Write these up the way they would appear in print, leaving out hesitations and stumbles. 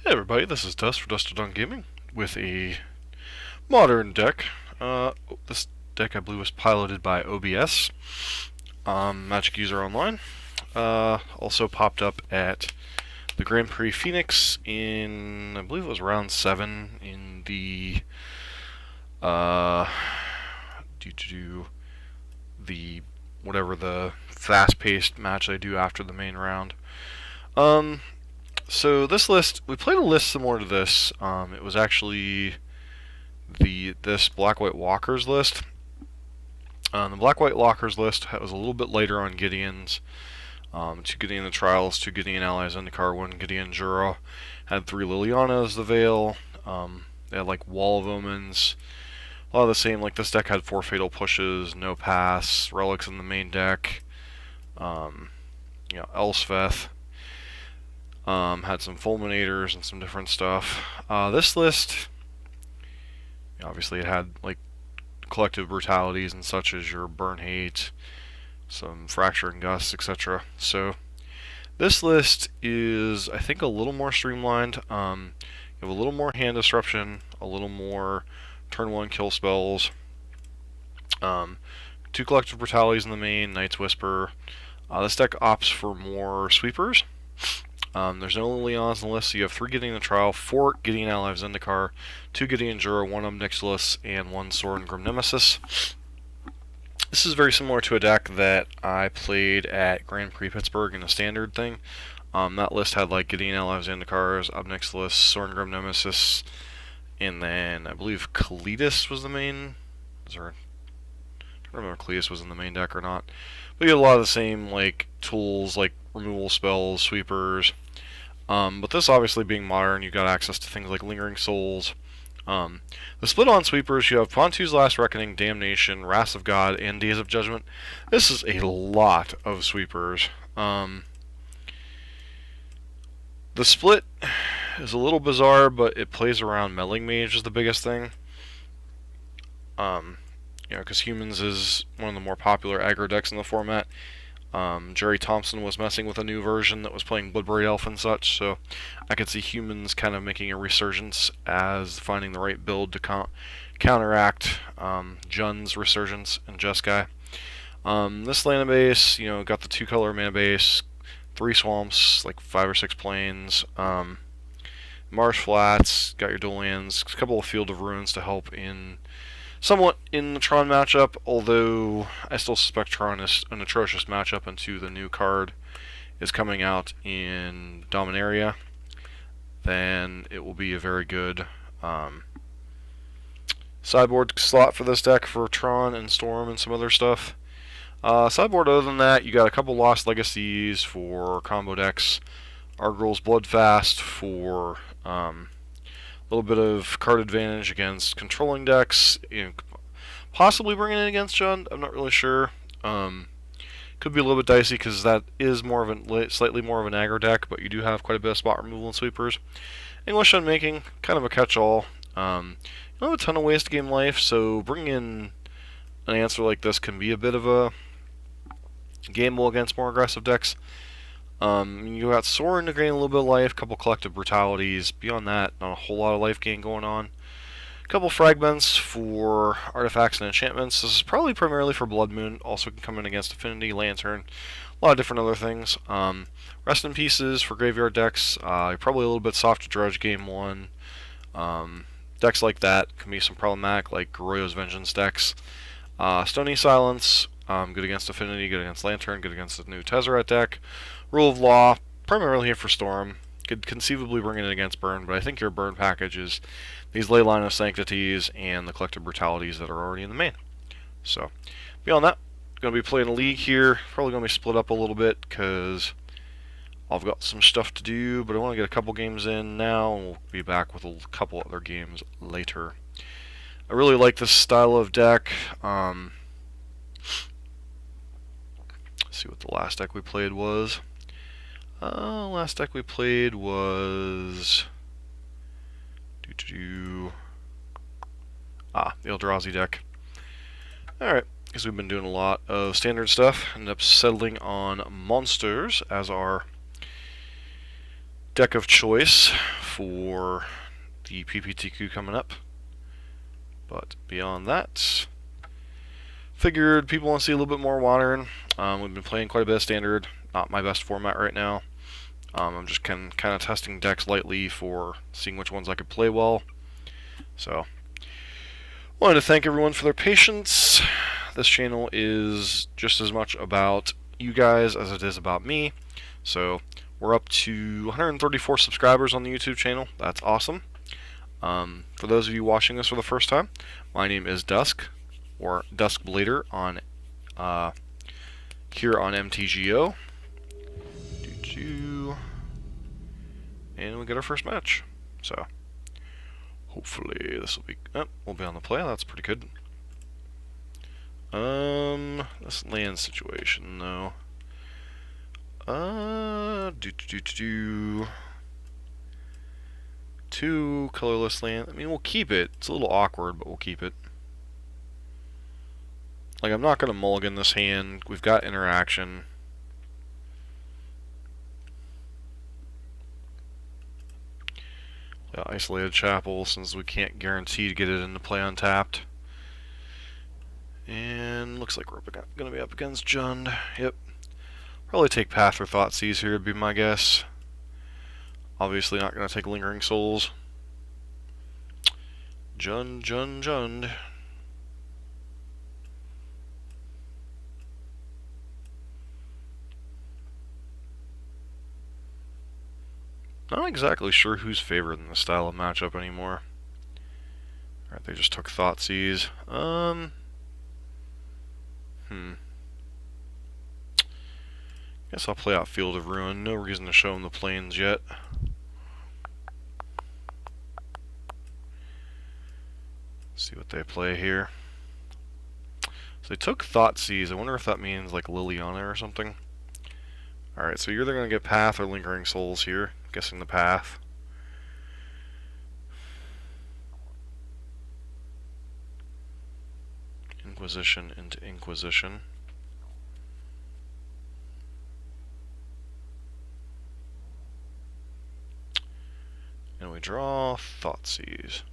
Hey everybody, this is Dust for Dusted on Gaming with a modern deck. This deck I believe was piloted by OBS, Magic User Online. Also popped up at the Grand Prix Phoenix in, I believe it was round 7 in the, the, whatever the fast-paced match they do after the main round. So this list, we played a list similar to this. It was actually this Black-White Walkers list. The Black-White Walkers list was a little bit later on Gideons. 2 Gideon the Trials, 2 Gideon Allies Zendikar, 1 Gideon Jura. Had 3 Lilianas, the Veil. They had like Wall of Omens. A lot of the same, like this deck had 4 Fatal Pushes, no Pass, Relics in the main deck. Elspeth. Had some Fulminators and some different stuff. This list, obviously it had like collective brutalities and such as your Burn Hate, some Fracture and Gust, etc. So this list is, I think, a little more streamlined. You have a little more hand disruption, a little more turn 1 kill spells, 2 collective brutalities in the main, Knight's Whisper. This deck opts for more sweepers. There's no Lilians on the list, so you have 3 Gideon the Trial, 4 Gideon Allies Zendikar, 2 Gideon Jura, 1 Obnixilis, and 1 Sorin Grim Nemesis. This is very similar to a deck that I played at Grand Prix Pittsburgh in a standard thing. That list had like Gideon Allies Zendikars, Obnixilis, Sorin Grim Nemesis, and then I believe Kalitas was the main. I don't remember if Kalitas was in the main deck or not. But you had a lot of the same like tools, like removal spells, sweepers. But this obviously being modern, you've got access to things like Lingering Souls. The split on sweepers, you have Pontu's Last Reckoning, Damnation, Wrath of God, and Days of Judgment. This is a lot of sweepers. The split is a little bizarre, but it plays around Meddling Mage is the biggest thing. Because Humans is one of the more popular aggro decks in the format. Jerry Thompson was messing with a new version that was playing Bloodbraid Elf and such, so I could see Humans kind of making a resurgence as finding the right build to counteract Jun's resurgence and Jeskai. This land base, got the 2-color mana base, 3 swamps, like 5 or 6 plains, marsh flats, got your dual lands, a couple of Field of Ruins to help somewhat in the Tron matchup, although I still suspect Tron is an atrocious matchup until the new card is coming out in Dominaria. Then it will be a very good sideboard slot for this deck for Tron and Storm and some other stuff. Sideboard other than that, you got a couple Lost Legacies for combo decks, Argyl's Bloodfast for little bit of card advantage against controlling decks, possibly bringing it against Jund. I'm not really sure. Could be a little bit dicey because that is slightly more of an aggro deck, but you do have quite a bit of spot removal and sweepers. English Unmaking, kind of a catch-all. You don't have a ton of ways to game life, so bringing in an answer like this can be a bit of a gamble against more aggressive decks. You got Sorin to gain a little bit of life, couple collective brutalities. Beyond that, not a whole lot of life gain going on. A couple fragments for artifacts and enchantments. This is probably primarily for Blood Moon. Also can come in against Affinity, Lantern, a lot of different other things. Rest in Pieces for graveyard decks. You're probably a little bit soft to Drudge game 1. Decks like that can be some problematic, like Garroyo's Vengeance decks. Stony Silence, good against Affinity, good against Lantern, good against the new Tezzeret deck. Rule of Law, primarily here for Storm. Could conceivably bring it against Burn, but I think your Burn package is these Leyline of Sanctities and the Collective Brutalities that are already in the main. So, beyond that, going to be playing a league here. Probably going to be split up a little bit because I've got some stuff to do, but I want to get a couple games in now, and we'll be back with a couple other games later. I really like this style of deck. Let's see what the last deck we played was. Last deck we played was the Eldrazi deck. Alright, because we've been doing a lot of standard stuff. Ended up settling on monsters as our deck of choice for the PPTQ coming up. But beyond that, figured people want to see a little bit more Modern. We've been playing quite a bit of Standard. Not my best format right now. I'm just kind of testing decks lightly for seeing which ones I could play well. So, wanted to thank everyone for their patience. This channel is just as much about you guys as it is about me. So, we're up to 134 subscribers on the YouTube channel. That's awesome. For those of you watching this for the first time, my name is Dusk, or Duskblader on here on MTGO. And we get our first match. So hopefully this will be we'll be on the play. That's pretty good. This land situation though. Two colorless land. I mean, we'll keep it. It's a little awkward, but we'll keep it. Like, I'm not gonna mulligan this hand. We've got interaction. Isolated Chapel, since we can't guarantee to get it into play untapped. And looks like we're going to be up against Jund. Yep. Probably take Path or Thoughtseize here would be my guess. Obviously not going to take Lingering Souls. Jund. Not exactly sure who's favored in this style of matchup anymore. Alright, they just took Thoughtseize. Guess I'll play out Field of Ruin. No reason to show them the plains yet. See what they play here. So they took Thoughtseize. I wonder if that means like Liliana or something. Alright, so you're either going to get Path or Lingering Souls here. I'm guessing the Path. Inquisition into Inquisition. And we draw Thoughtseize.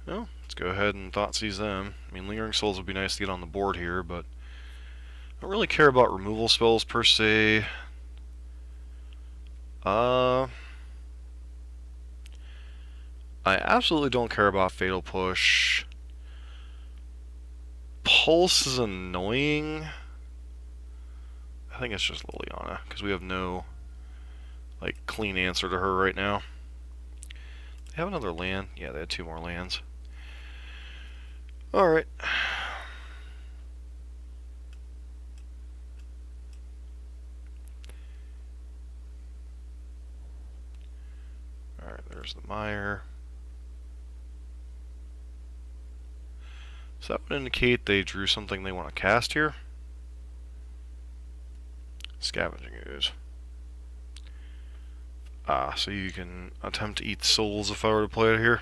Well, let's go ahead and Thoughtseize them. I mean, Lingering Souls would be nice to get on the board here, but I don't really care about removal spells per se. I absolutely don't care about Fatal Push. Pulse is annoying. I think it's just Liliana, because we have no clean answer to her right now. They have another land? Yeah, they had 2 more lands. Alright. Alright, there's the Mire. So that would indicate they drew something they want to cast here. Scavenging Ooze. So you can attempt to eat souls if I were to play it here.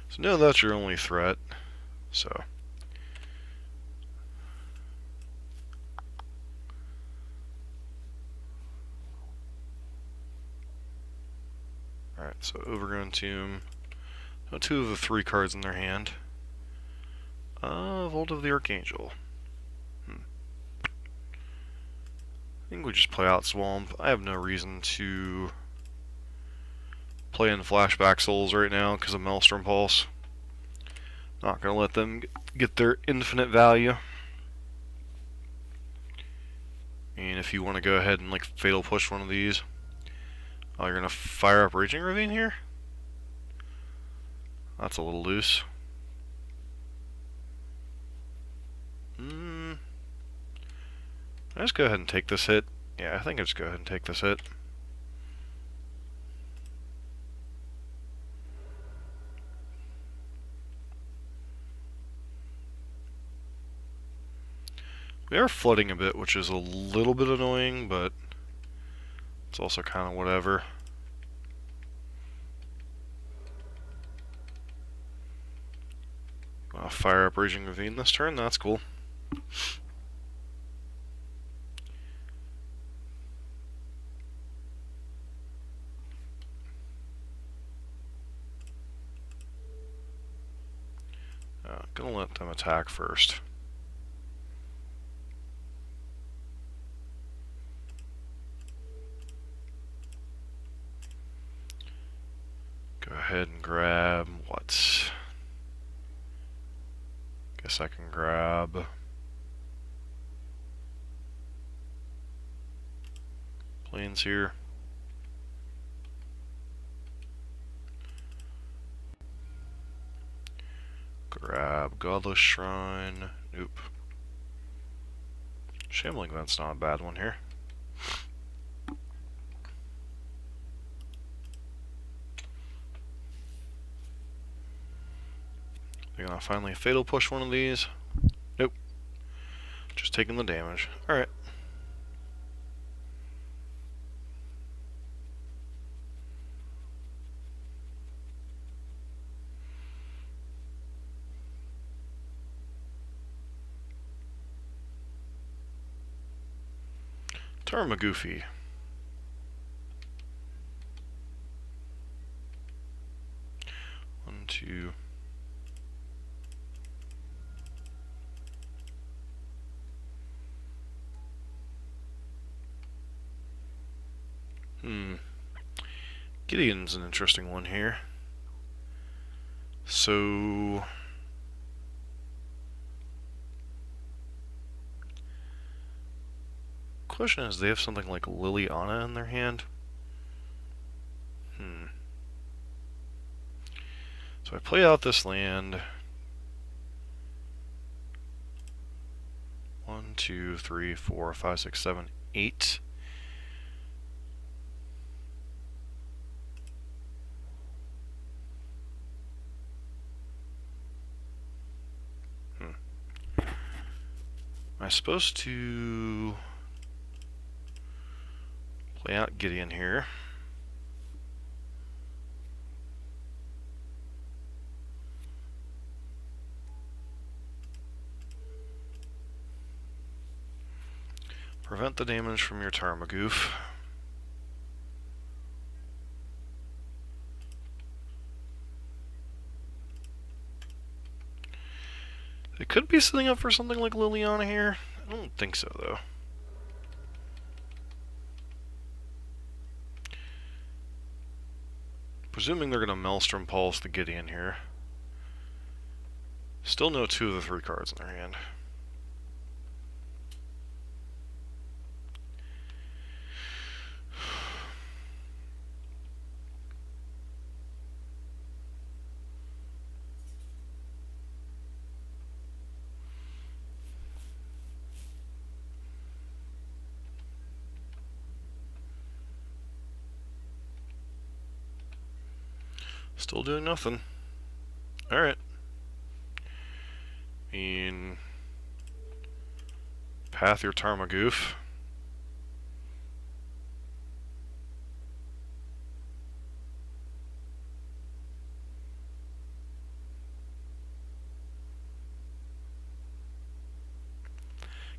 So no, that's your only threat. So alright, so Overgrown Tomb. 2 of the 3 cards in their hand. Vault of the Archangel. I think we just play out Swamp. I have no reason to play in Flashback Souls right now because of Maelstrom Pulse. Not going to let them get their infinite value. And if you want to go ahead and Fatal Push one of these, you're going to fire up Raging Ravine here? That's a little loose. I just go ahead and take this hit. Yeah, I think I just go ahead and take this hit. We are flooding a bit, which is a little bit annoying, but It's also kind of whatever. Fire up Raging Ravine this turn, that's cool. Gonna let them attack first. Go ahead and grab what? Guess I can grab planes here. Grab Godless Shrine. Nope. Shambling Vent's not a bad one here. They're gonna finally Fatal Push one of these. Nope. Just taking the damage. Alright. Tarmagoofy. One, two. Gideon's an interesting one here. So question is, they have something like Liliana in their hand. So I play out this land. 1, 2, 3, 4, 5, 6, 7, 8. Am I supposed to play out Gideon here? Prevent the damage from your Tarmagoof. It could be setting up for something like Liliana here. I don't think so, though. Presuming they're going to Maelstrom Pulse the Gideon here. Still no 2 of the 3 cards in their hand. Still doing nothing. Alright. Path your Tarmagoof.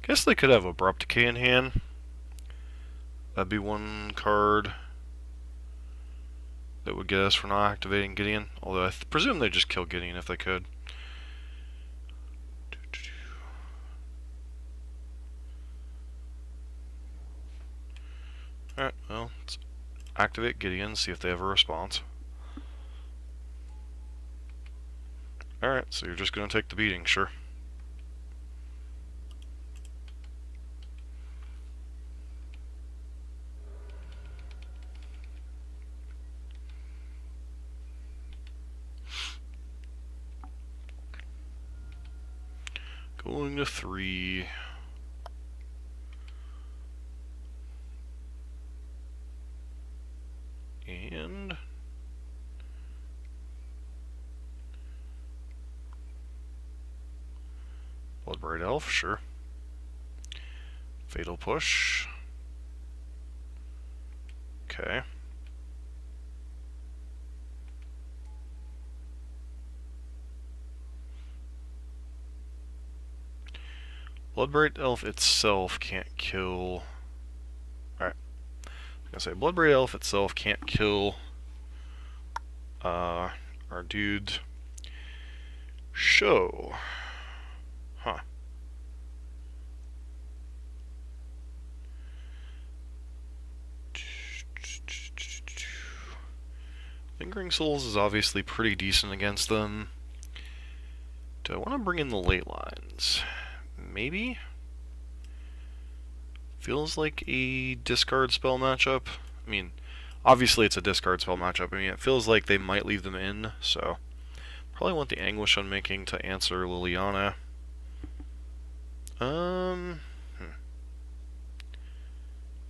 Guess they could have Abrupt Decay in hand. That'd be one card that would get us for not activating Gideon. Although I presume they'd just kill Gideon if they could. Alright, well, let's activate Gideon, see if they have a response. Alright, so you're just going to take the beating, sure. Going to 3. And Bloodbraid Elf, sure. Fatal Push. Okay. Bloodbraid Elf itself can't kill... Alright. I was gonna say, Bloodbraid Elf itself can't kill our dude's show. Huh. Lingering Souls is obviously pretty decent against them. Do I want to bring in the late lines? Maybe? Feels like a discard spell matchup. I mean, obviously it's a discard spell matchup. I mean, it feels like they might leave them in, so... Probably want the Anguish Unmaking to answer Liliana.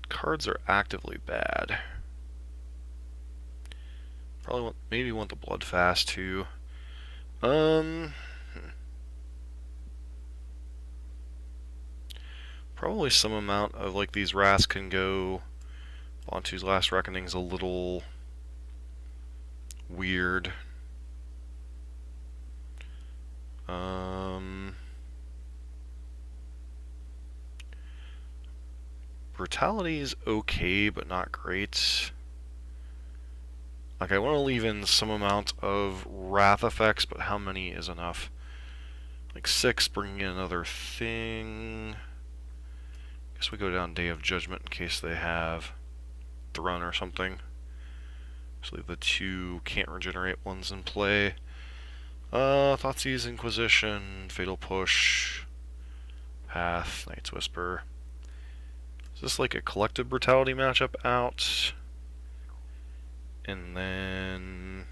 Cards are actively bad. Probably maybe want the Bloodfast too. Probably some amount of like these Wraths can go. Bantu's Last Reckoning's a little weird. Brutality is okay, but not great. Like, I want to leave in some amount of Wrath effects, but how many is enough? Like 6, bringing in another thing. Guess we go down Day of Judgment in case they have Throne or something. So leave the 2 can't regenerate ones in play. Thoughtseize, Inquisition, Fatal Push, Path, Night's Whisper. Is this like a collective brutality matchup out? And then...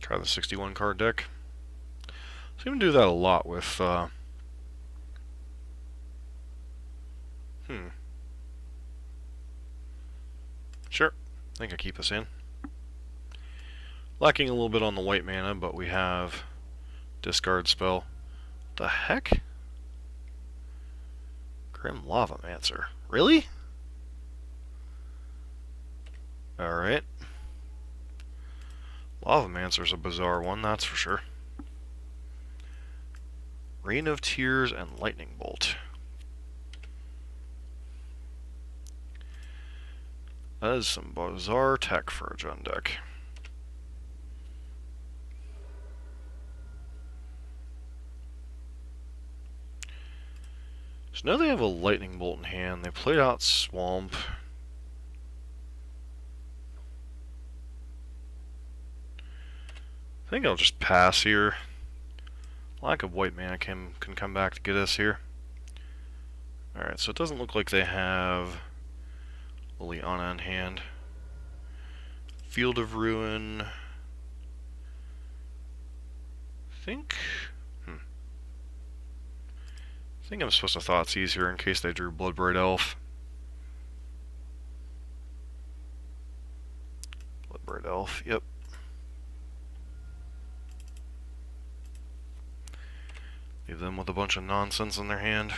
Try the 61 card deck. Seem to do that a lot with... Sure. I think I keep this in. Lacking a little bit on the white mana, but we have discard spell. The heck? Grim Lavamancer. Really? Alright. Lavamancer's a bizarre one, that's for sure. Rain of Tears and Lightning Bolt. That is some bizarre tech for a Jund deck. So now they have a Lightning Bolt in hand. They played out Swamp. I think I'll just pass here. Lack of white mana can come back to get us here. Alright, so it doesn't look like they have Liliana in hand. Field of Ruin. I think I'm supposed to Thoughtseize here in case they drew Bloodbraid Elf. Bloodbraid Elf, yep. Leave them with a bunch of nonsense in their hand.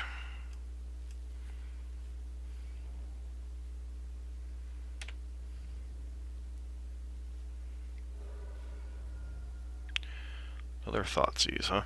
Another Thoughtseize, huh?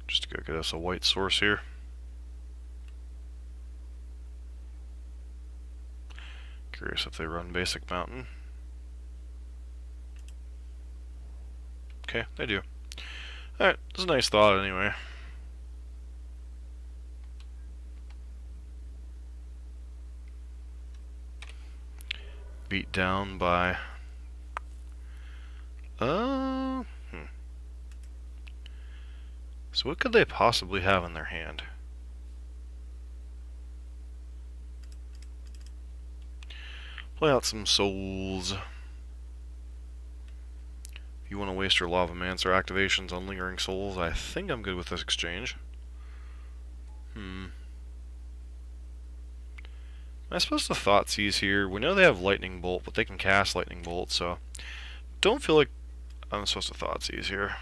Just to go get us a white source here. Curious if they run Basic Mountain. Okay, they do. Alright, that's a nice thought anyway. Beat down by... So what could they possibly have in their hand? Play out some souls. If you want to waste your Lavamancer activations on Lingering Souls, I think I'm good with this exchange. I suppose the Thoughtseize here, we know they have Lightning Bolt, but they can cast Lightning Bolt, so don't feel like I'm supposed to Thoughtseize here.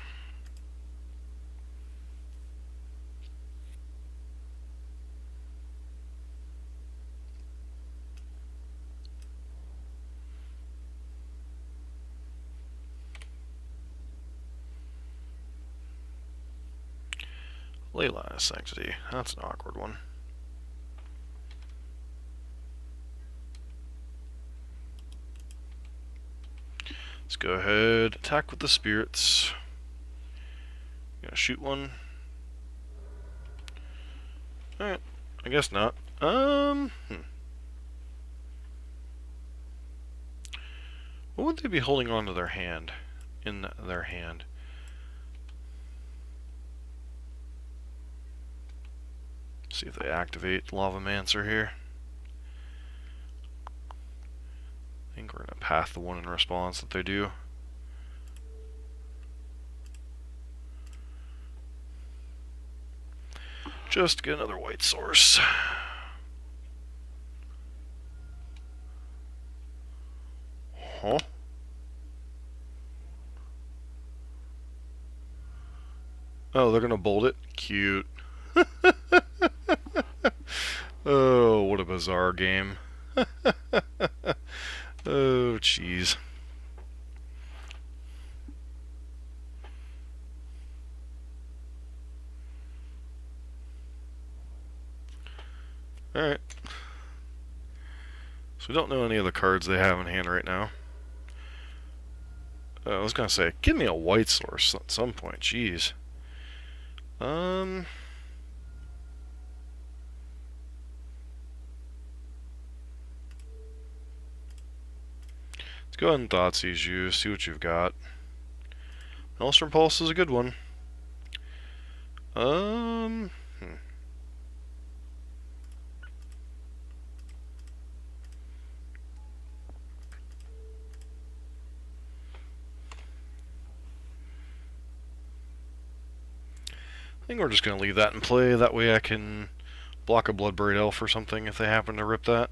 Leyline Sanctity, that's an awkward one. Let's go ahead, attack with the spirits. Gonna shoot one. Alright, I guess not. What would they be holding on to their hand? In their hand? See if they activate Lavamancer here. I think we're gonna path the one in response that they do. Just get another white source. Huh? Oh, they're gonna bolt it? Cute. Oh, what a bizarre game. Oh, jeez. Alright. So we don't know any of the cards they have in hand right now. I was gonna say, give me a white source at some point, jeez. Let's go ahead and Thoughtseize you, see what you've got. Maelstrom Pulse is a good one. I think we're just going to leave that in play. That way I can block a Bloodbraid Elf or something if they happen to rip that.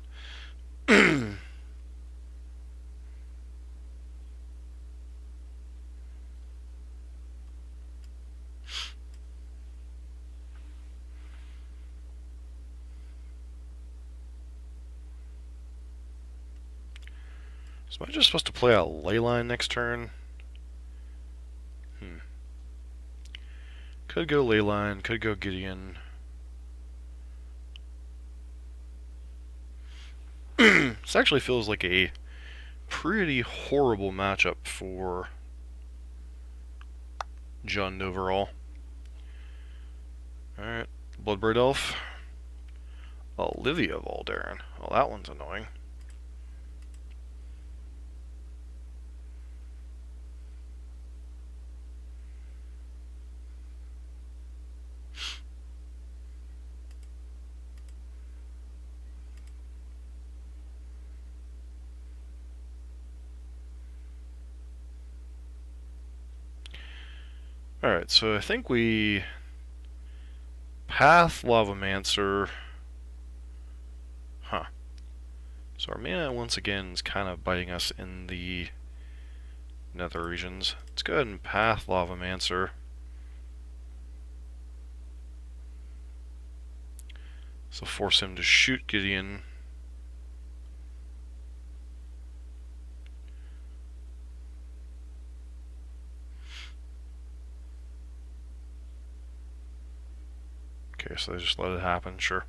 So am I just supposed to play a Leyline next turn? Could go Leyline, could go Gideon. This actually feels like a pretty horrible matchup for Jund overall. Alright, Bloodbraid Elf. Olivia Voldaren. Well, that one's annoying. Alright, so I think we path Lavamancer. Huh. So our mana once again is kind of biting us in the nether regions. Let's go ahead and path Lavamancer. So force him to shoot Gideon. Okay, so they just let it happen, sure.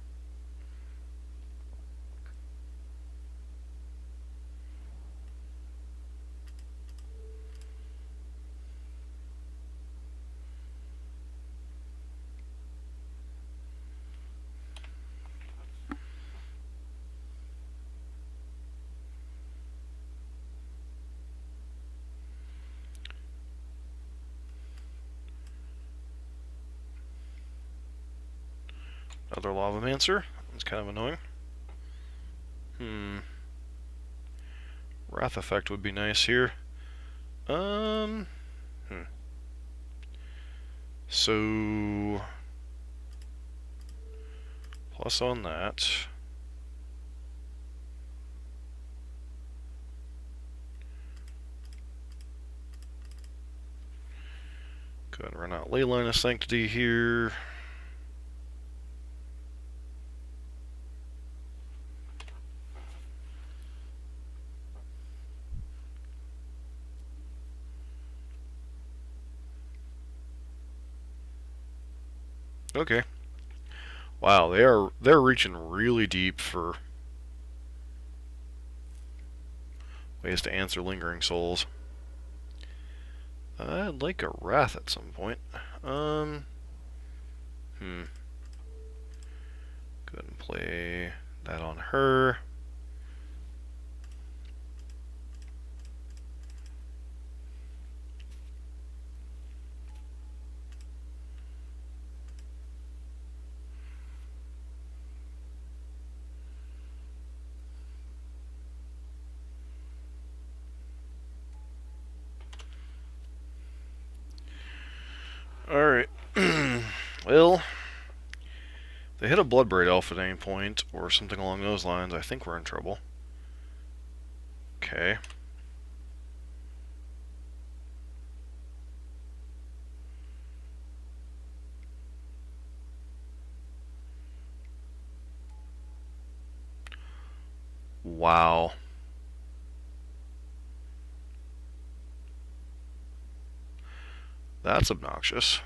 Another Lavamancer. It's kind of annoying. Wrath effect would be nice here. So plus on that. Go ahead and run out Leyline of Sanctity here. Okay. Wow, they're reaching really deep for ways to answer Lingering Souls. I'd like a Wrath at some point. Go ahead and play that on her. Alright. Well, they hit a Bloodbraid Elf at any point, or something along those lines. I think we're in trouble. Okay. Wow. That's obnoxious.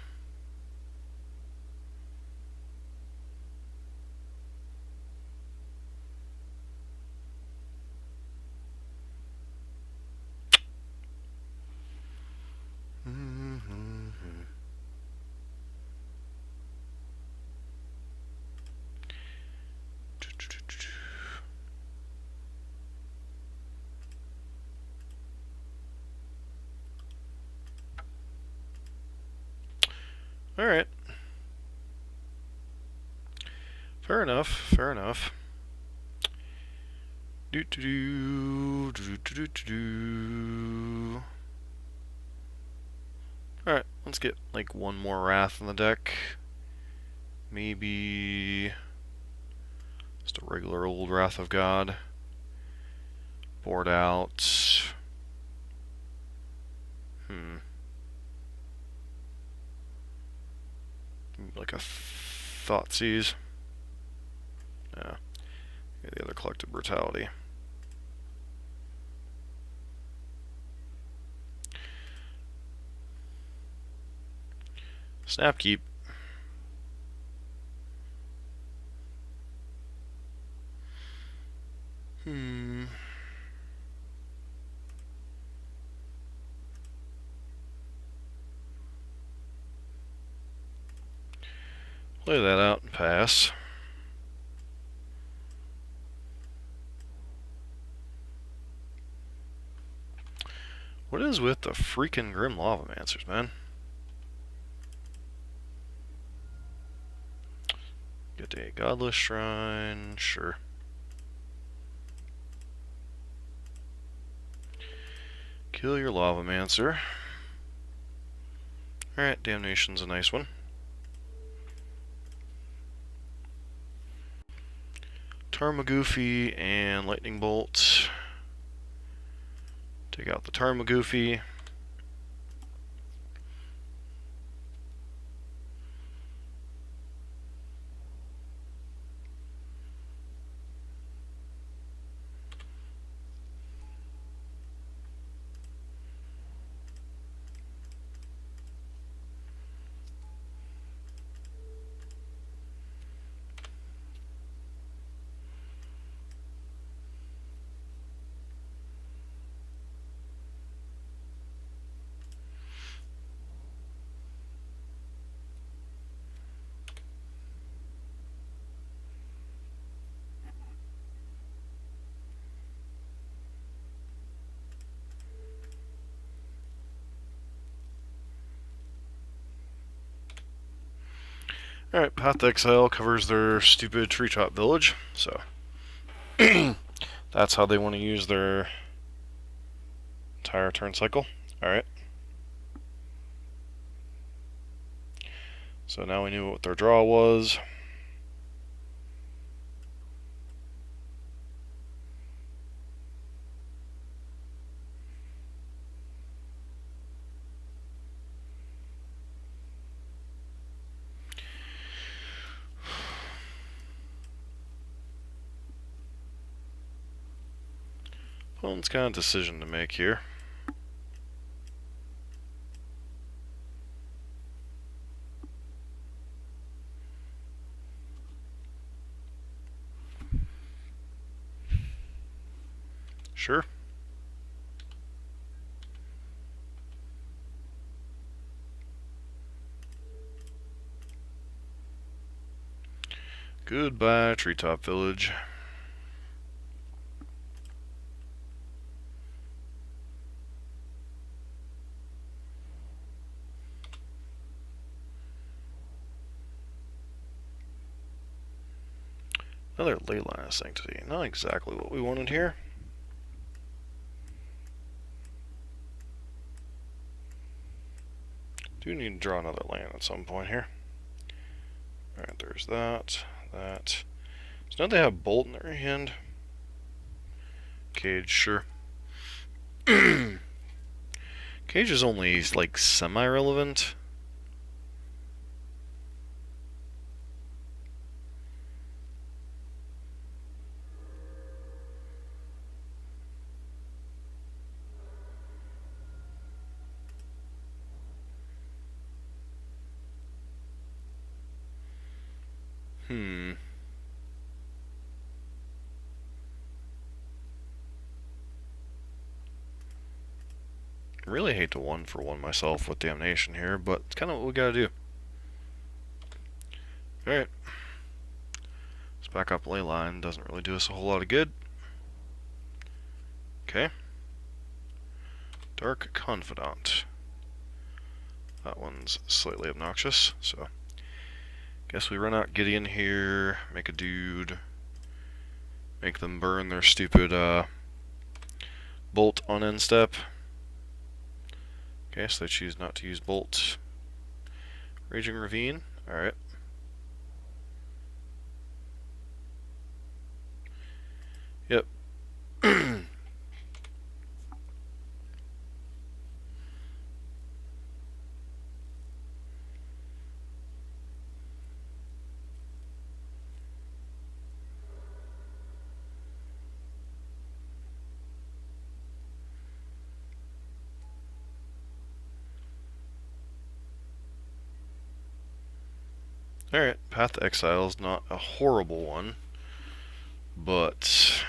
Alright. Fair enough, fair enough. Alright, let's get like one more Wrath in the deck. Maybe just a regular old Wrath of God. Board out. Like a Thoughtseize. Yeah. The other Collective Brutality. Snapkeep. Play that out and pass. What is with the freaking Grim Lavamancers, man? Get a Godless Shrine, sure. Kill your Lavamancer. Alright, Damnation's a nice one. Tarmogoofy and Lightning Bolt. Take out the Tarmogoofy. Alright, Path to Exile covers their stupid treetop village, so that's how they want to use their entire turn cycle. Alright. So now we knew what their draw was. Opponent's got a decision to make here. Sure. Goodbye, Treetop Village. Another Leyline of Sanctity. Not exactly what we wanted here. Do need to draw another land at some point here. Alright, there's that. So now they have Bolt in their hand. Cage, sure. Cage is only, like, semi-relevant. Really hate to 1-for-1 myself with Damnation here, but it's kind of what we gotta do. Alright. Let's back up Leyline. Doesn't really do us a whole lot of good. Okay. Dark Confidant. That one's slightly obnoxious, so guess we run out Gideon here, make a dude, make them burn their stupid Bolt on end step. Okay, so they choose not to use Bolt. Raging Ravine, alright. Yep. Alright, Path to Exile is not a horrible one, but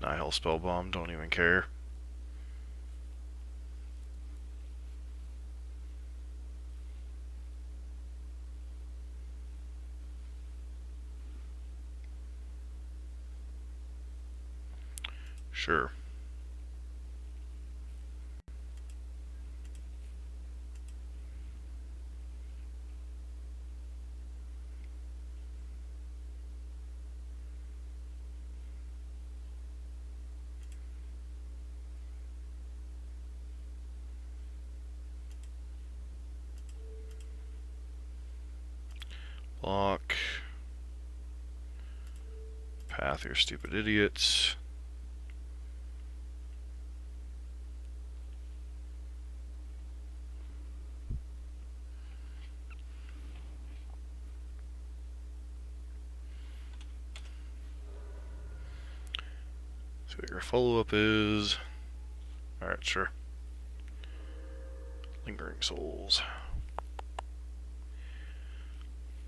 Nihil Spellbomb, don't even care. Sure. Block. Path, you stupid idiots. See what your follow-up is. Alright, sure. Lingering Souls.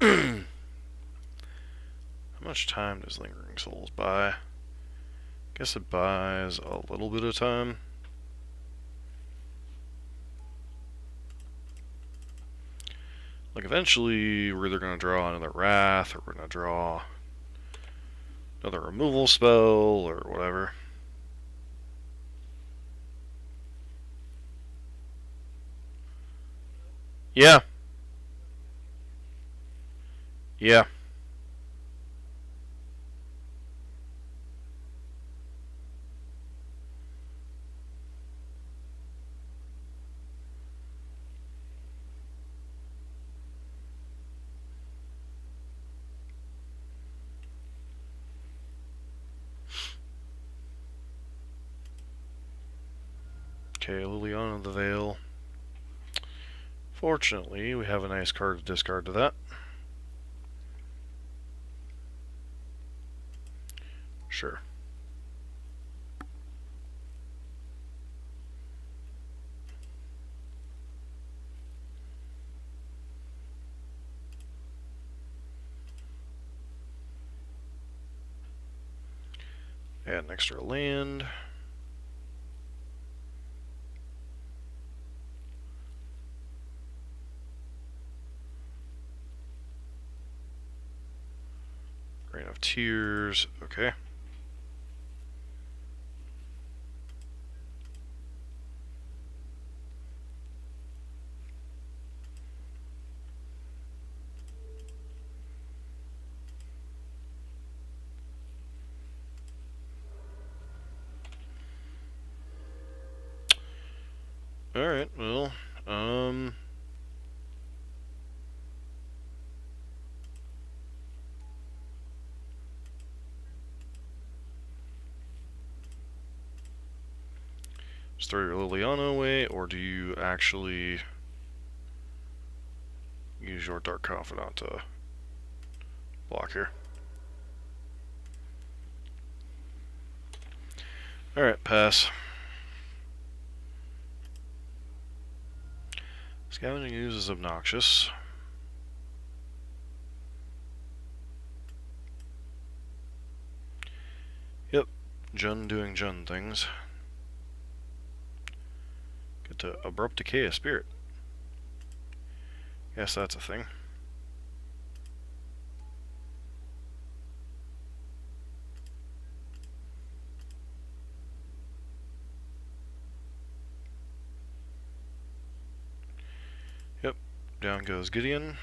How much time does Lingering Souls buy? Guess it buys a little bit of time. Like, eventually, we're either going to draw another Wrath, or we're going to draw another removal spell, or whatever. Yeah. Yeah. Okay, Liliana of the Veil. Fortunately, we have a nice card to discard to that. Sure. Add an extra land. Rain of Tears. Okay. Alright, well, just throw your Liliana away, or do you actually use your Dark Confidant to block here? Alright, pass. Scavenging Ooze is obnoxious. Yep, Jun doing Jun things. Get to Abrupt Decay of Spirit. Guess that's a thing. Yep, down goes Gideon.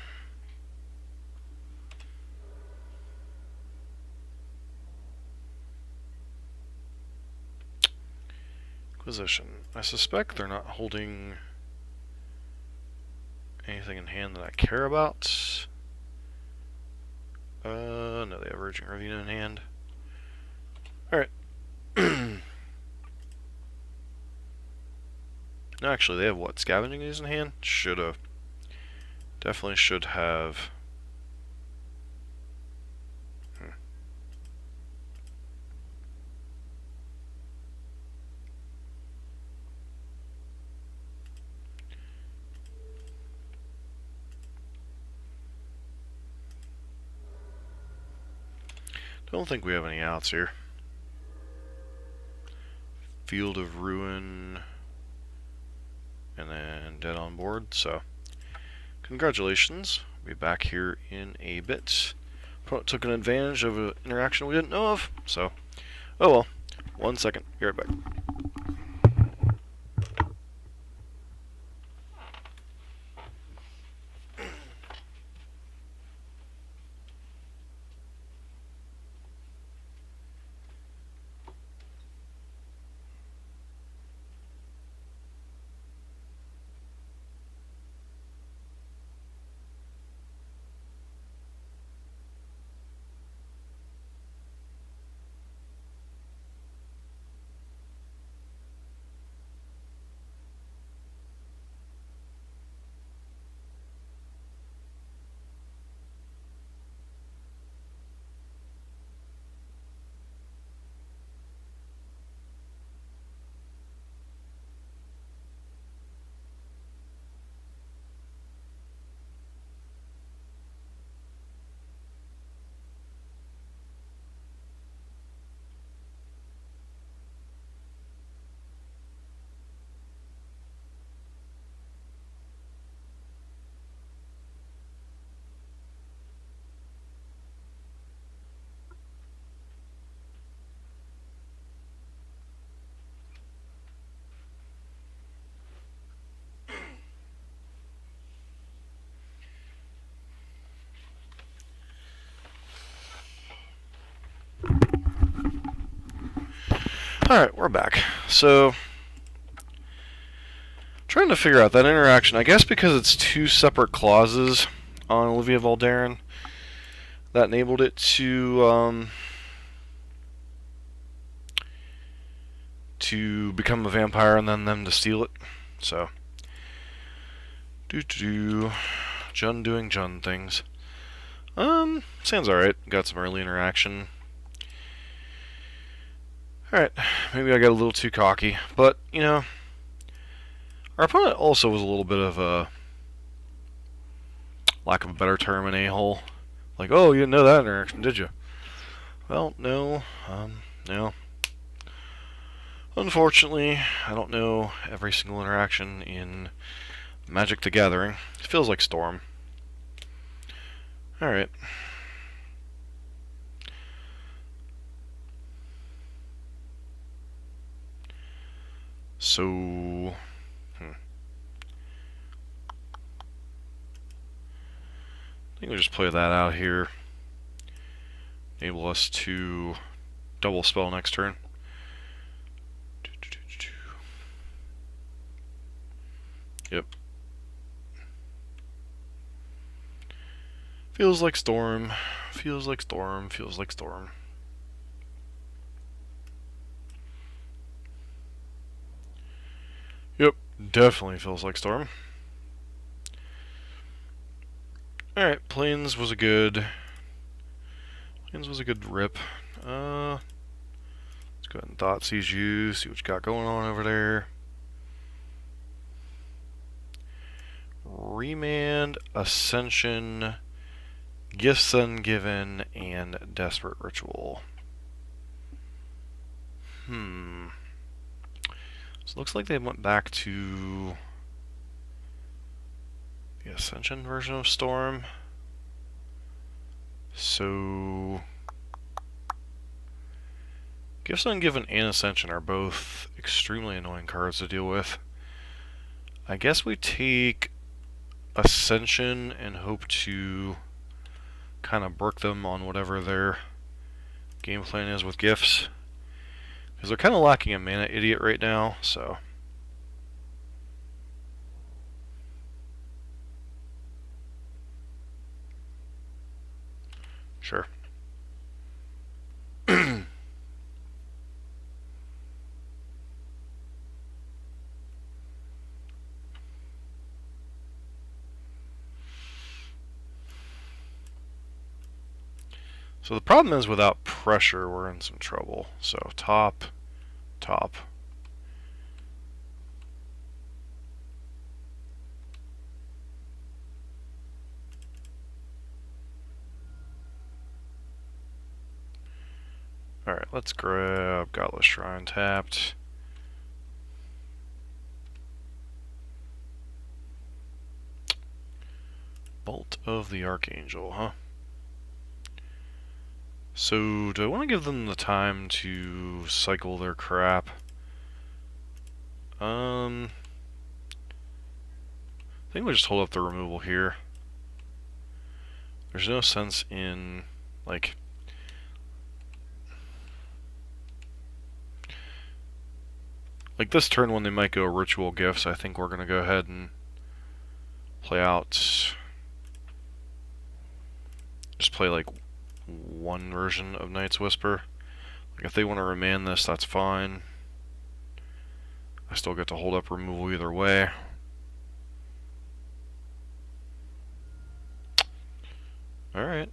Inquisition. I suspect they're not holding anything in hand that I care about. No, they have Urgent Ravina in hand. Alright. Actually, they have what? Scavenging Ooze in hand? Should've. Definitely should have. Don't think we have any outs here. Field of Ruin, and then Dead on board, so congratulations. We'll be back here in a bit. Took an advantage of an interaction we didn't know of, so oh well. 1 second, be right back. Alright, we're back. So, trying to figure out that interaction. I guess because it's two separate clauses on Olivia Valderin, that enabled it to become a vampire and then them to steal it. So, Jun doing Jun things. Sounds alright. Got some early interaction. Alright, maybe I got a little too cocky, but, you know, our opponent also was a little bit of a, lack of a better term, an a-hole. Like, oh, you didn't know that interaction, did you? Well, no, no. Unfortunately, I don't know every single interaction in Magic the Gathering. It feels like Storm. Alright. So, I think we'll just play that out here. Enable us to double spell next turn. Yep. Feels like Storm. Feels like Storm. Feels like Storm. Yep, definitely feels like Storm. Alright, Plains was a good rip. Let's go ahead and Thoughtseize you, see what you got going on over there. Remand, Ascension, Gifts Ungiven, and Desperate Ritual. So it looks like they went back to the Ascension version of Storm. So Gifts Ungiven and Ascension are both extremely annoying cards to deal with. I guess we take Ascension and hope to kind of brook them on whatever their game plan is with gifts. Because they're kind of lacking a Mana Idiot right now, so. Sure. So the problem is without pressure, we're in some trouble. So top. Alright, let's grab Godless Shrine tapped. Bolt of the Archangel, huh? So, do I want to give them the time to cycle their crap? I think we just hold up the removal here. There's no sense in, like, this turn when they might go Ritual Gifts, I think we're going to go ahead and play out, just play like one version of Night's Whisper. Like if they want to remand this, that's fine. I still get to hold up removal either way. Alright.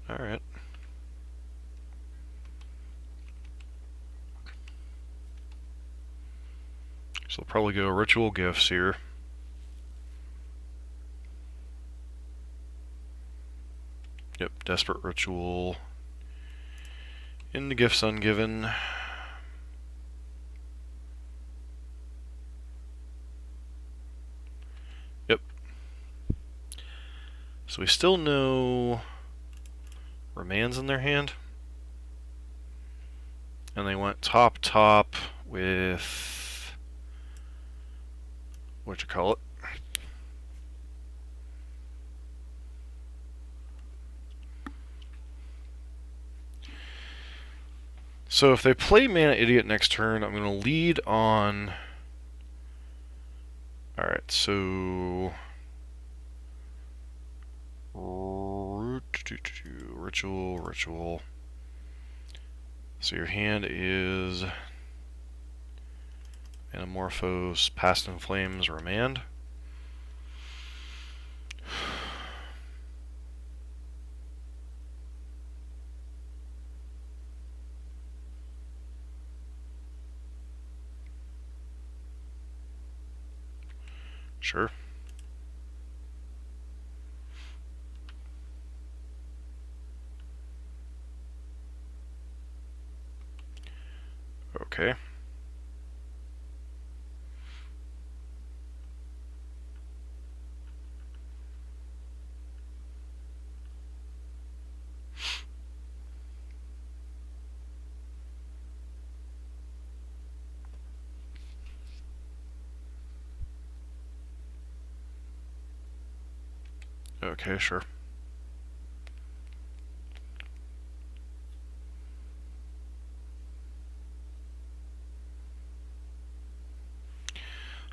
So they'll probably go Ritual Gifts here. Yep, Desperate Ritual. Into Gifts Ungiven. Yep. So we still know Remands in their hand. And they went top with whatchamacallit. So if they play Mana Idiot next turn, I'm going to lead on... Alright, so... Ritual. So your hand is... Anamorphose, Past in Flames, Remand. Sure. Okay. Okay, sure.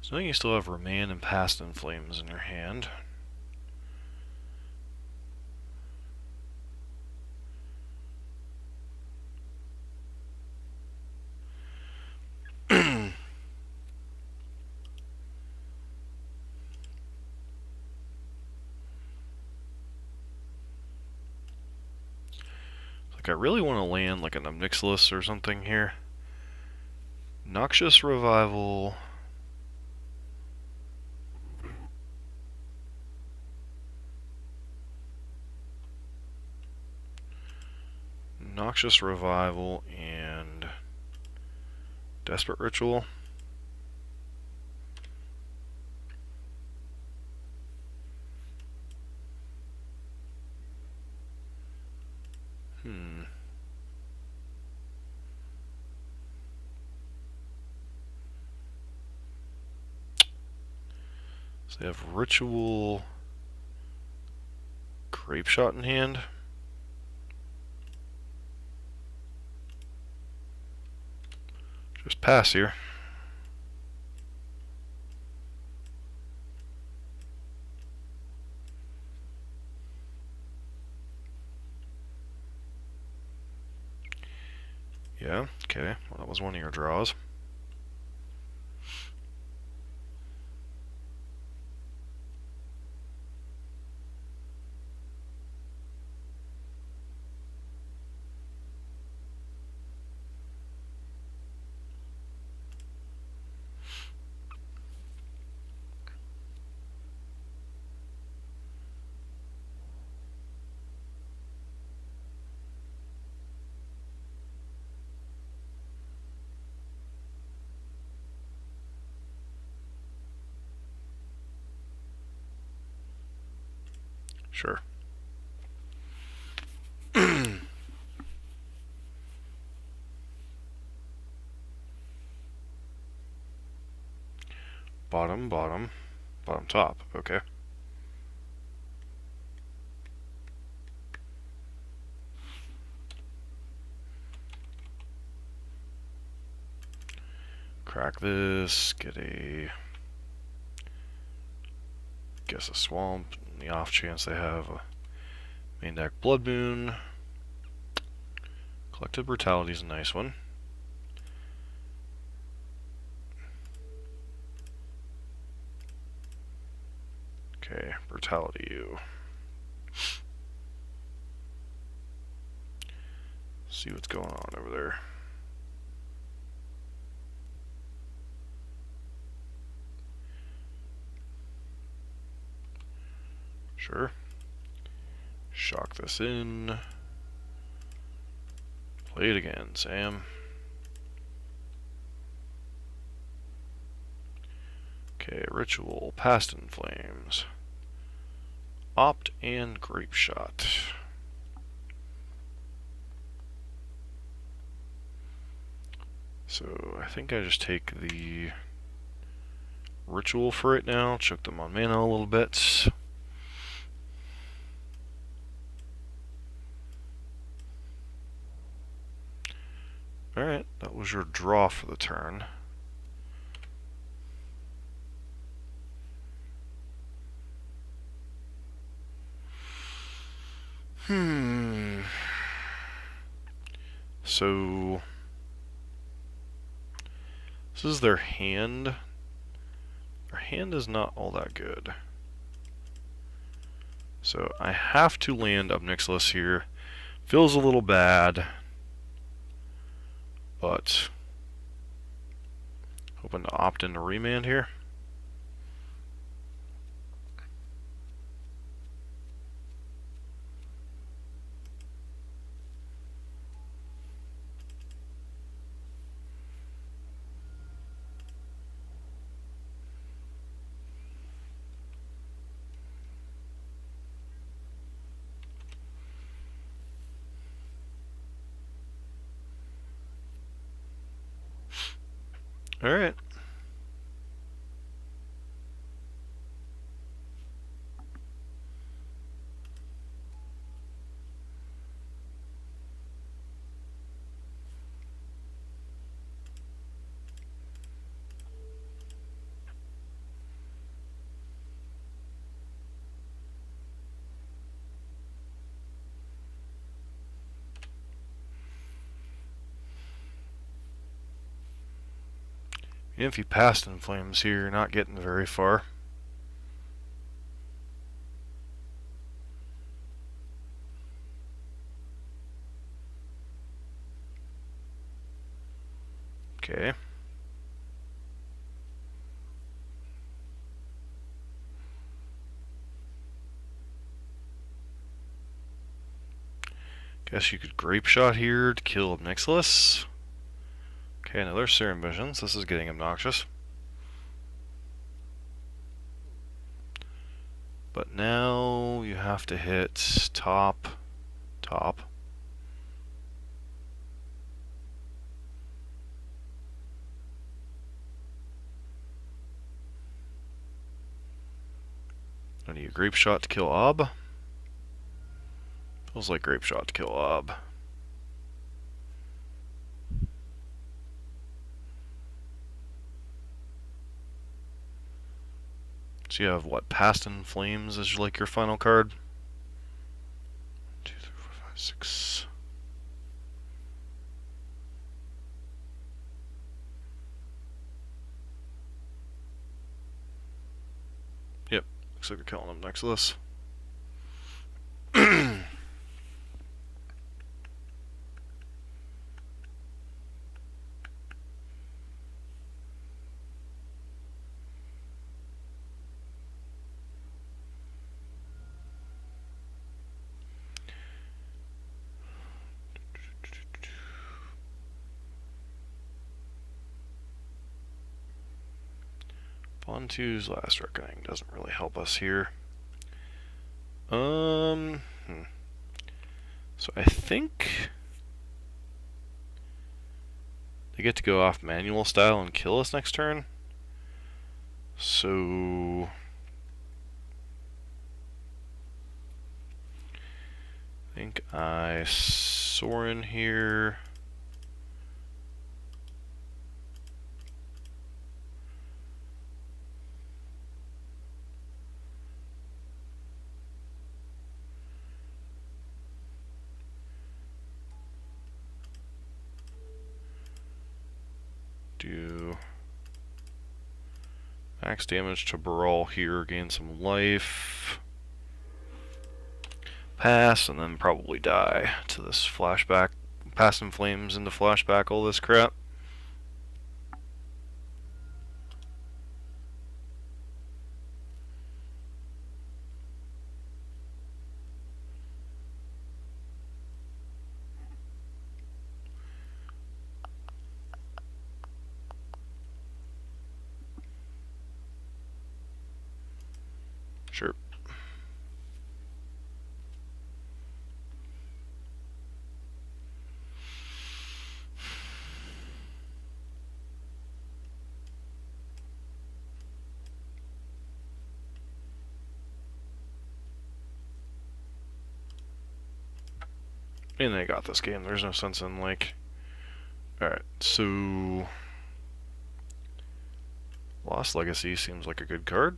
So then you still have Remand and Past in Flames in your hand. Like, I really want to land like an Omnixilus or something here. Noxious Revival. Noxious Revival and Desperate Ritual. So they have Ritual, Grape Shot in hand. Just pass here. Yeah, okay. Well, that was one of your draws. Sure. Bottom, top. Okay. Crack this, get a... guess a swamp, in the off chance they have a main deck Blood Moon. Collective Brutality is a nice one. Okay, Brutality you. See what's going on over there. Sure. Shock this in. Play it again, Sam. Okay, Ritual, Past in Flames. Opt and Grape Shot. So I think I just take the Ritual for right now, choke them on mana a little bit. Alright, that was your draw for the turn. So this is their hand. Their hand is not all that good. So I have to land up Nicholas here. Feels a little bad, but hoping to opt into remand here. Alright. Even if you passed in flames here, you're not getting very far. Okay. Guess you could grape shot here to kill Nicholas. Okay, another Serum Visions. This is getting obnoxious. But now you have to hit top, top. I need a grape shot to kill Ob. Feels like grape shot to kill Ob. So you have what? Past in Flames is like your final card. 1, 2, 3, 4, 5, 6. Yep, looks like we're killing him next to this. Bontu's Last Reckoning doesn't really help us here. So I think they get to go off manual style and kill us next turn. So I think I soar in here. Do max damage to Brawl here, gain some life. Pass, and then probably die to this flashback. Pass in Flames into flashback, all this crap. Sure. And they got this game. There's no sense in like Alright, so Lost Legacy seems like a good card.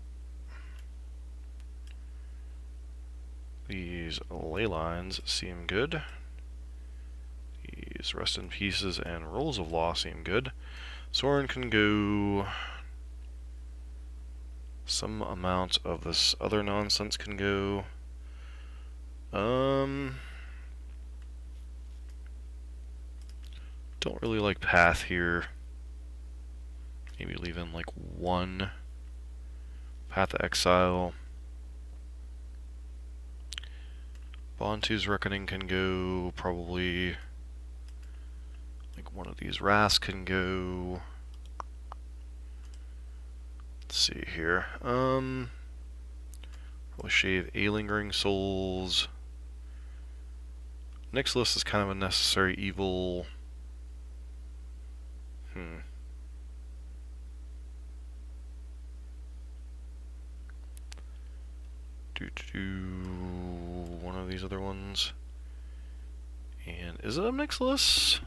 These ley lines seem good. These Rest in Pieces and Rolls of Law seem good. Soren can go. Some amount of this other nonsense can go. Don't really like Path here. Maybe leave in like one. Path of Exile. Bontu's Reckoning can go. Probably like one of these Rask can go. Let's see here. Probably shave A Lingering Souls. Decklist is kind of a necessary evil. One of these other ones. And is it a Decklist?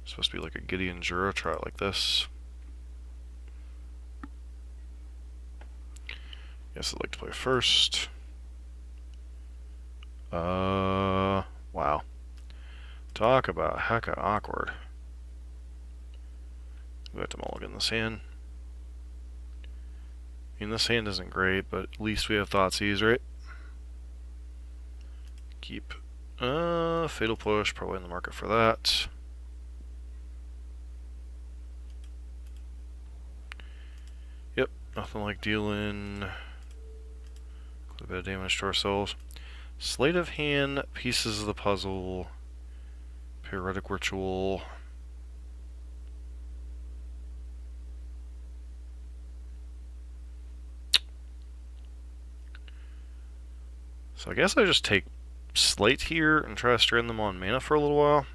Supposed to be like a Gideon Jura. Try it like this. Guess I'd like to play first. Wow. Talk about hecka awkward. We have to mulligan this hand. I mean, this hand isn't great, but at least we have Thoughtseize, right? Keep. Fatal Push, probably in the market for that. Yep, nothing like dealing quite a bit of damage to ourselves. Sleight of Hand, Pieces of the Puzzle, Periodic Ritual. So I guess I just take Slate here and try to strand them on mana for a little while.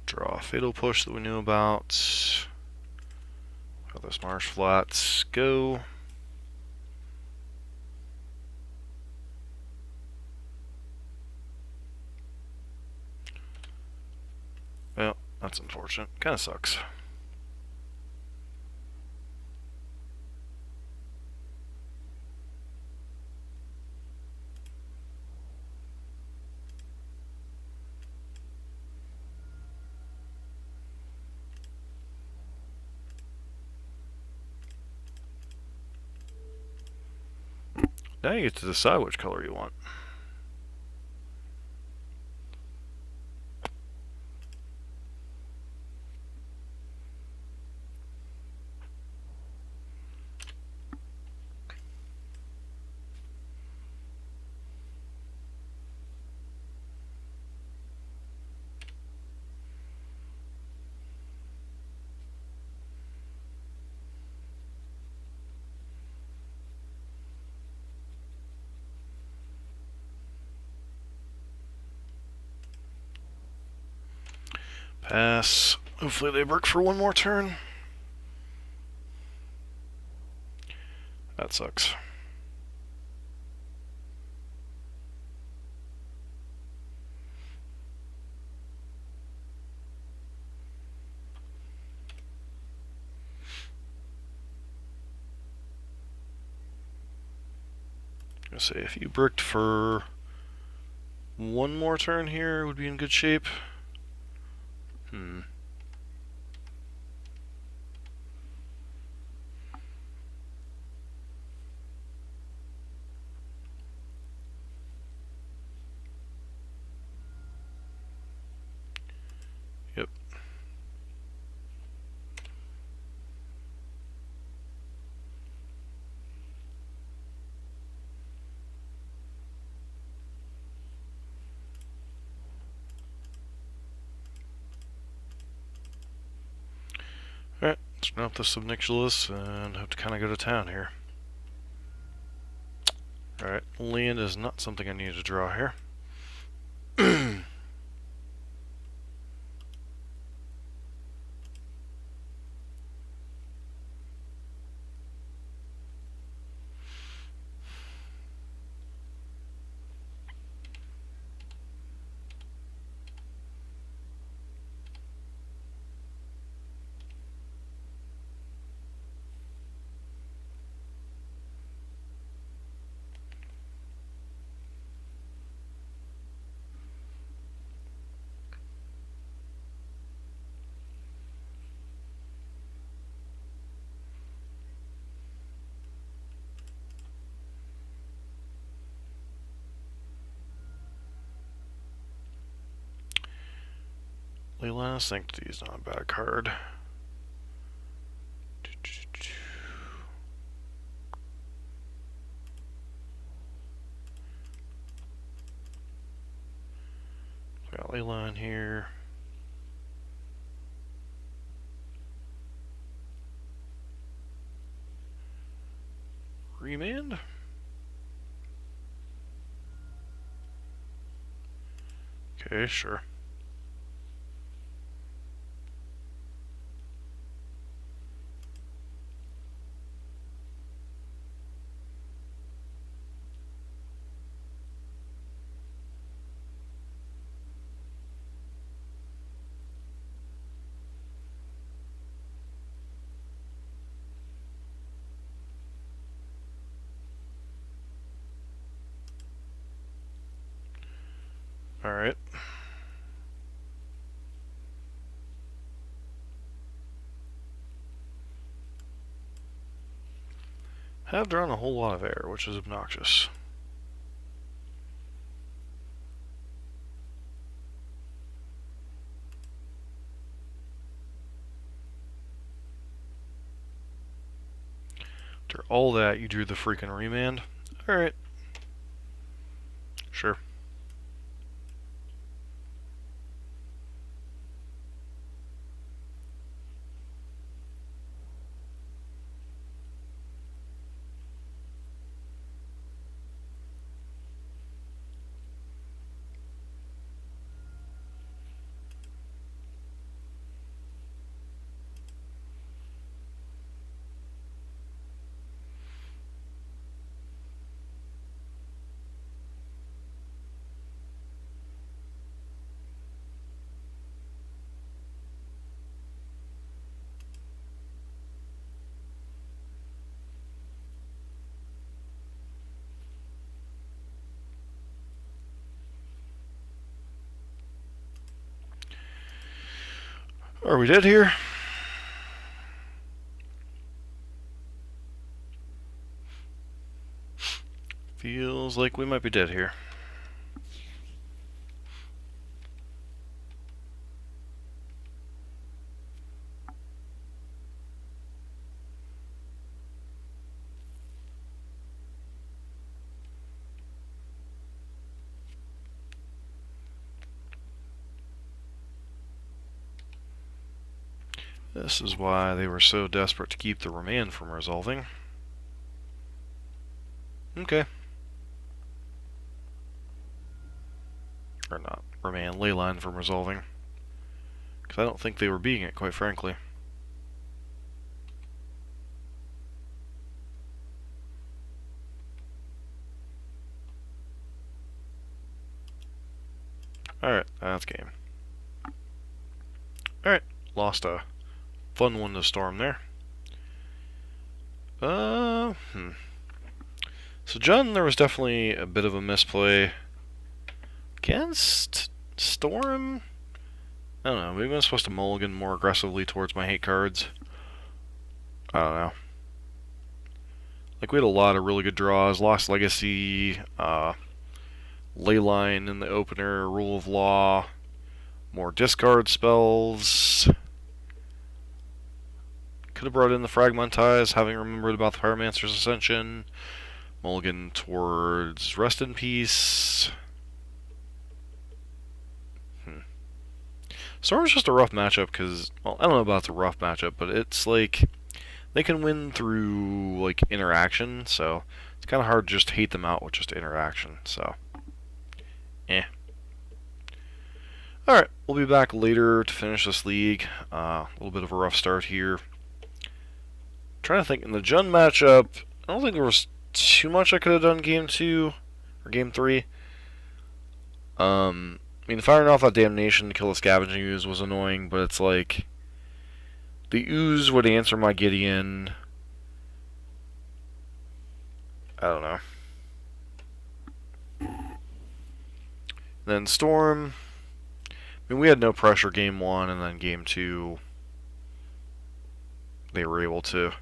Draw a Fatal Push that we knew about. How those Marsh Flats go. Well, that's unfortunate. Kind of sucks. Now you get to decide which color you want. Pass. Hopefully they work for one more turn. That sucks. I'm gonna say if you bricked for one more turn here, it would be in good shape. Yep. Alright, let's run up the Subnixulus and have to kind of go to town here. Alright, land is not something I need to draw here. Leyline of Sanctity is not a bad card. We got Leyline here. Remand? Okay, sure. Alright. Have drawn a whole lot of air, which is obnoxious. After all that, you drew the freaking remand. Alright. Sure. Are we dead here? Feels like we might be dead here. This is why they were so desperate to keep the remand from resolving. Okay. Or not, remand, Leyline from resolving. Because I don't think they were being it, quite frankly. Alright, that's game. Alright, lost a fun one to storm there. So John, there was definitely a bit of a misplay against Storm. I don't know, maybe I'm supposed to mulligan more aggressively towards my hate cards. I don't know. Like, we had a lot of really good draws. Lost Legacy, Leyline in the opener, Rule of Law, more discard spells. Could have brought in the Fragmentize, having remembered about the Pyromancer's Ascension. Mulligan towards Rest in Peace. Storm's just a rough matchup because, well, I don't know about the rough matchup, but it's like they can win through like interaction, so it's kind of hard to just hate them out with just interaction. So, Alright, we'll be back later to finish this league. A little bit of a rough start here. Trying to think, in the Jund matchup, I don't think there was too much I could have done game 2 or game 3. I mean, firing off that damnation to kill a scavenging ooze was annoying, but it's like the ooze would answer my Gideon. I don't know. Then Storm. I mean, we had no pressure game 1, and then game 2, they were able to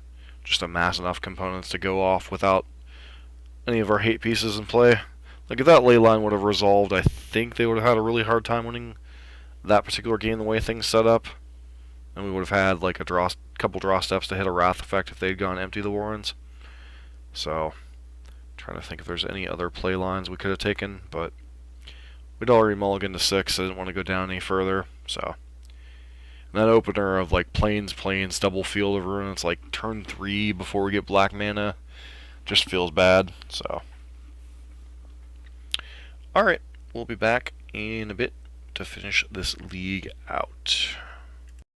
just amass enough components to go off without any of our hate pieces in play. Like, if that ley line would have resolved, I think they would have had a really hard time winning that particular game the way things set up, and we would have had like a couple draw steps to hit a Wrath effect if they'd gone empty the Warrens. So, trying to think if there's any other play lines we could have taken, but we'd already mulliganed to 6. I didn't want to go down any further. So, and that opener of like plains, double Field of Ruin, it's like turn 3 before we get black mana, just feels bad. So, alright, we'll be back in a bit to finish this league out.